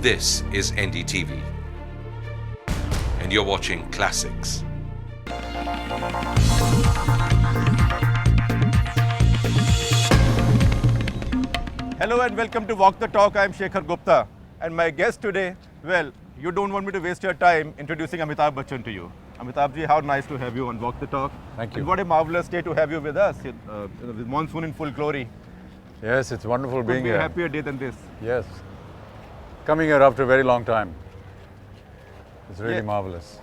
This is Ndtv, and you're watching Classics. Hello and welcome to Walk the Talk. I'm Shekhar Gupta, and my guest today, well, you don't want me to waste your time introducing Amitabh Bachchan to you. Amitabh ji, how nice to have you on Walk the Talk. Thank you. And what a marvelous day to have you with us, with monsoon in full glory. Yes, it's wonderful being Could be here. a happier day than this. Yes. Coming here after a very long time. It's really Yeah. marvelous.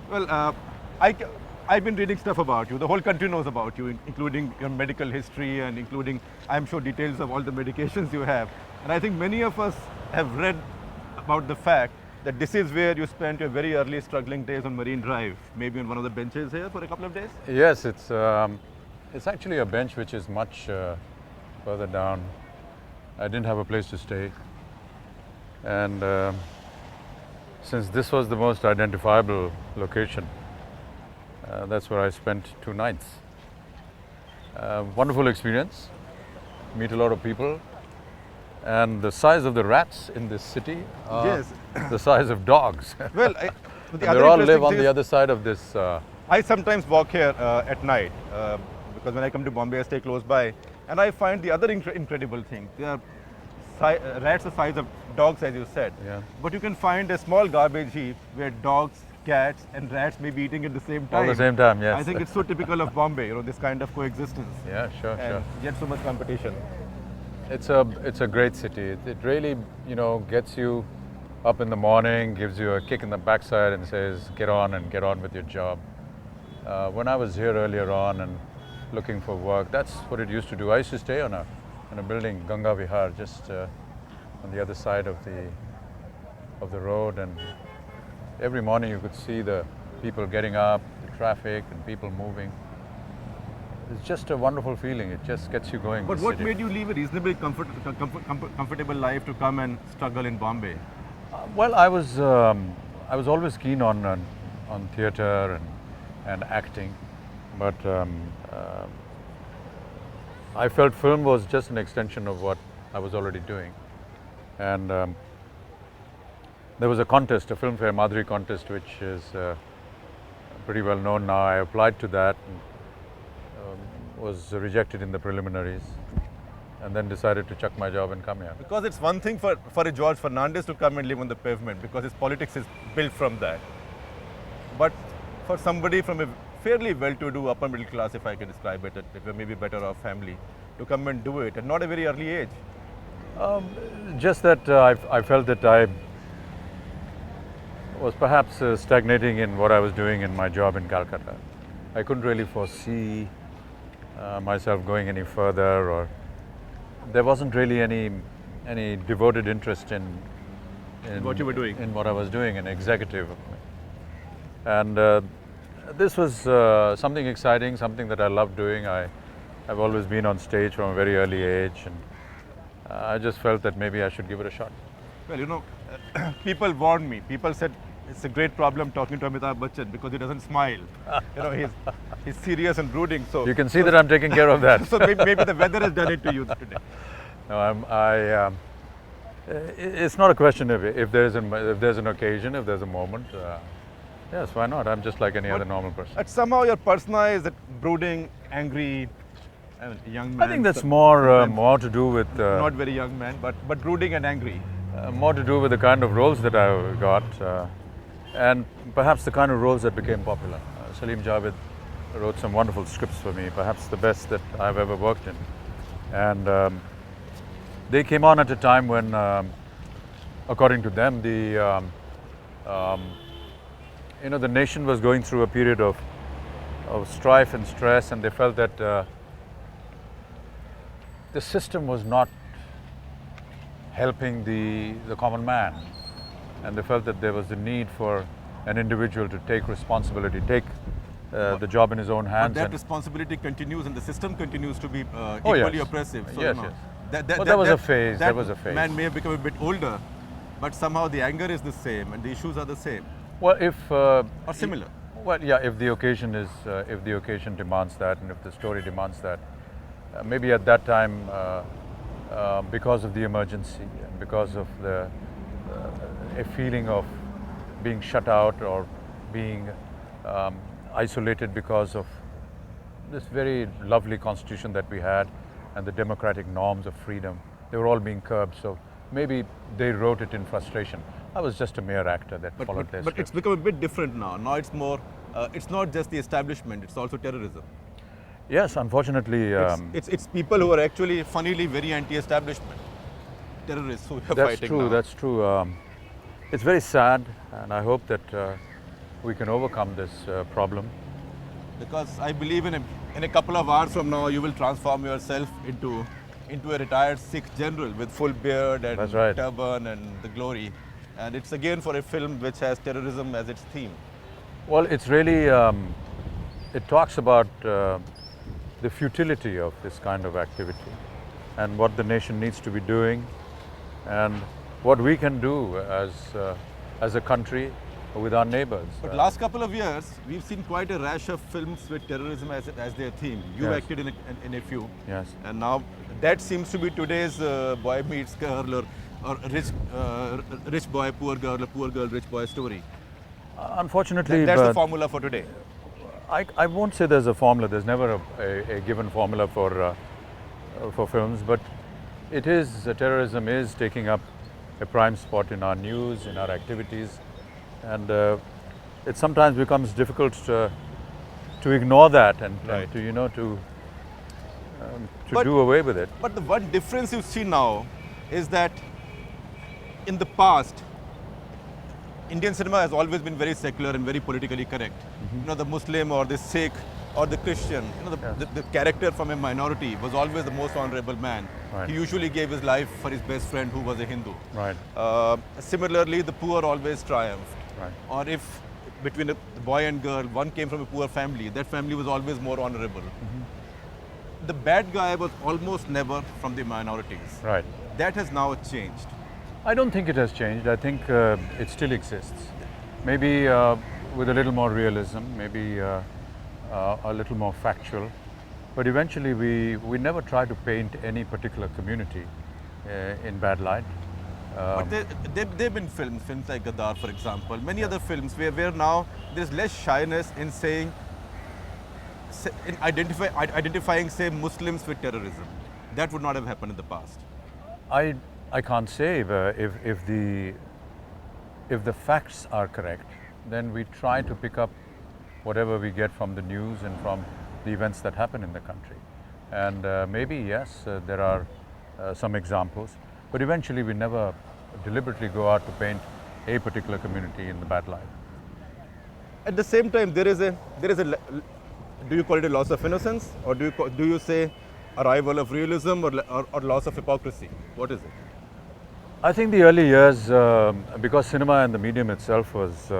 Well, I've been reading stuff about you. The whole country knows about you, including your medical history and including, I'm sure, details of all the medications you have. And I think many of us have read about the fact that this is where you spent your very early struggling days on Marine Drive, maybe on one of the benches here for a couple of days? Yes, it's actually a bench which is much further down. I didn't have a place to stay. And since this was the most identifiable location, that's where I spent 2 nights. Wonderful experience, meet a lot of people, and the size of the rats in this city are Yes. the size of dogs. Well, They all live on the other side of this. I sometimes walk here at night because when I come to Bombay, I stay close by, and I find the other incredible thing. There are rats the size of dogs, as you said. Yeah. But you can find a small garbage heap where dogs, cats, and rats may be eating at the same time. All the same time, yes. I think it's so typical of Bombay, this kind of coexistence. Yeah, sure, And sure. yet so much competition. It's a great city. It really, gets you up in the morning, gives you a kick in the backside and says, get on with your job. When I was here earlier on and looking for work, that's what it used to do. I used to stay on a building, Ganga Vihar, just on the other side of the road, and every morning you could see the people getting up, the traffic and people moving. It's just a wonderful feeling. It just gets you going. But the what city. made you leave a reasonably comfortable life to come and struggle in Bombay? Well, I was always keen on theatre and acting, but I felt film was just an extension of what I was already doing. And there was a contest, a Filmfare Madhuri contest, which is pretty well known now. I applied to that and was rejected in the preliminaries, and then decided to chuck my job and come here. Because it's one thing for a George Fernandez to come and live on the pavement because his politics is built from that. But for somebody from a fairly well-to-do upper middle class, if I can describe it, if a maybe better off family, to come and do it at not a very early age. Just that I felt that I was perhaps stagnating in what I was doing in my job in Calcutta. I couldn't really foresee myself going any further, or there wasn't really any devoted interest in What you were doing. in what I was doing, an executive. And this was something exciting, something that I loved doing. I've always been on stage from a very early age, and I just felt that maybe I should give it a shot. Well, people warned me. People said it's a great problem talking to Amitabh Bachchan because he doesn't smile. He's serious and brooding. So You can see that I'm taking care of that. so maybe the weather has done it to you today. No, it's not a question if there's an occasion, if there's a moment. Yes, why not? I'm just like any other normal person. But somehow your persona is that brooding, angry, young man. I think that's more to do with not very young man, but brooding and angry. more to do with the kind of roles that I got, and perhaps the kind of roles that became popular. Salim Javed wrote some wonderful scripts for me, perhaps the best that I've ever worked in, and they came on at a time when, according to them, the nation was going through a period of strife and stress, and they felt that the system was not helping the common man, and they felt that there was a need for an individual to take responsibility, take the job in his own hands. But that and responsibility continues, and the system continues to be Oh, equally yes. oppressive. So, Yes, you know, yes. But there was a phase, That there was a phase. man may have become a bit older, but somehow the anger is the same and the issues are the same Well, if or similar. Well, yeah, if the occasion demands that, and if the story demands that, maybe at that time, because of the emergency and because of the a feeling of being shut out or being isolated because of this very lovely constitution that we had and the democratic norms of freedom. They were all being curbed, so maybe they wrote it in frustration. I was just a mere actor that followed their But script. it's become a bit different now. Now it's more, it's not just the establishment, it's also terrorism. Yes, unfortunately, It's people who are actually, funnily, very anti-establishment. Terrorists who are that's fighting true. now. That's true. It's very sad, and I hope that we can overcome this problem. Because I believe in a couple of hours from now, you will transform yourself into a retired Sikh general with full beard and That's right. turban and the glory. And it's again for a film which has terrorism as its theme. Well, it's really, it talks about the futility of this kind of activity and what the nation needs to be doing and what we can do as a country with our neighbors. But last couple of years, we've seen quite a rash of films with terrorism as their theme. You Yes. acted in a few. Yes. And now that seems to be today's boy meets girl or rich boy, poor girl, or poor girl, rich boy story. Unfortunately, That's the but formula for today. I won't say there's a formula. There's never a given formula for films, but it is terrorism is taking up a prime spot in our news, in our activities, and it sometimes becomes difficult to ignore that and Right. to But- do away with it. But the one difference you see now is that in the past, Indian cinema has always been very secular and very politically correct. You know, the Muslim or the Sikh or the Christian, you know, Yes. the character from a minority was always the most honorable man. Right. He usually gave his life for his best friend who was a Hindu. Right. Similarly, the poor always triumphed. Right. Or if between the boy and girl, one came from a poor family, that family was always more honorable. The bad guy was almost never from the minorities. Right. That has now changed. I don't think it has changed. I think it still exists. Maybe with a little more realism, maybe a little more factual. But eventually, we never try to paint any particular community in bad light. But they've been films like Gadar, for example, many other films where now there's less shyness in saying, in identifying, say, Muslims with terrorism. That would not have happened in the past. I can't say if the facts are correct, then we try to pick up whatever we get from the news and from the events that happen in the country. And maybe, yes, there are some examples, but eventually we never deliberately go out to paint a particular community in the bad light. At the same time, there is a do you call it a loss of innocence, or do you say arrival of realism or loss of hypocrisy? What is it? I think the early years, because cinema and the medium itself was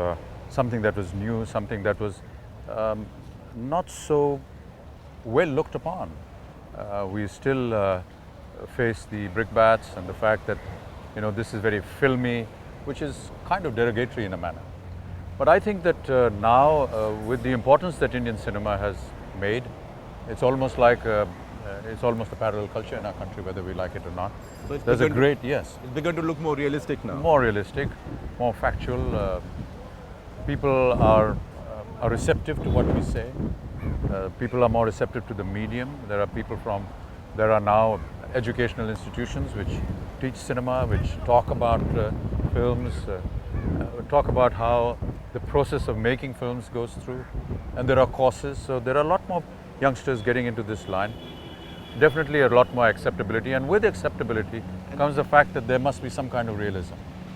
something that was new, something that was not so well looked upon. We still face the brickbats and the fact that, you know, this is very filmy, which is kind of derogatory in a manner. But I think that now, with the importance that Indian cinema has made, it's almost like it's almost a parallel culture in our country, whether we like it or not. So it's There's a begun great, yes, It's begun to look more realistic now. more realistic, more factual. People are receptive to what we say. People are more receptive to the medium. There are now educational institutions which teach cinema, which talk about films, talk about how the process of making films goes through, and there are courses. So there are a lot more youngsters getting into this line. Definitely a lot more acceptability, and with acceptability comes the fact that there must be some kind of realism.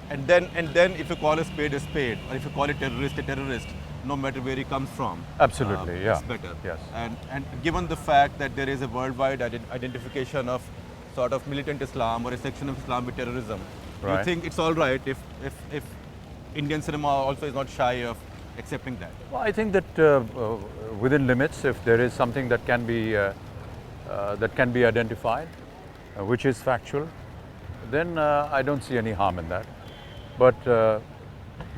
And then if you call a spade, or if you call a terrorist, no matter where he comes from. Absolutely, yeah. It's better. Yes. And given the fact that there is a worldwide identification of sort of militant Islam or a section of Islam with terrorism, do you Right. think it's all right if Indian cinema also is not shy of accepting that? Well, I think that within limits, if there is something that can be identified, which is factual, then I don't see any harm in that. But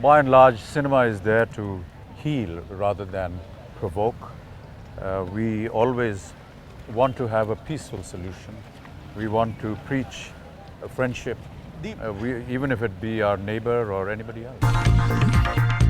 by and large, cinema is there to heal rather than provoke. We always want to have a peaceful solution. We want to preach friendship The even if it be our neighbor or anybody else.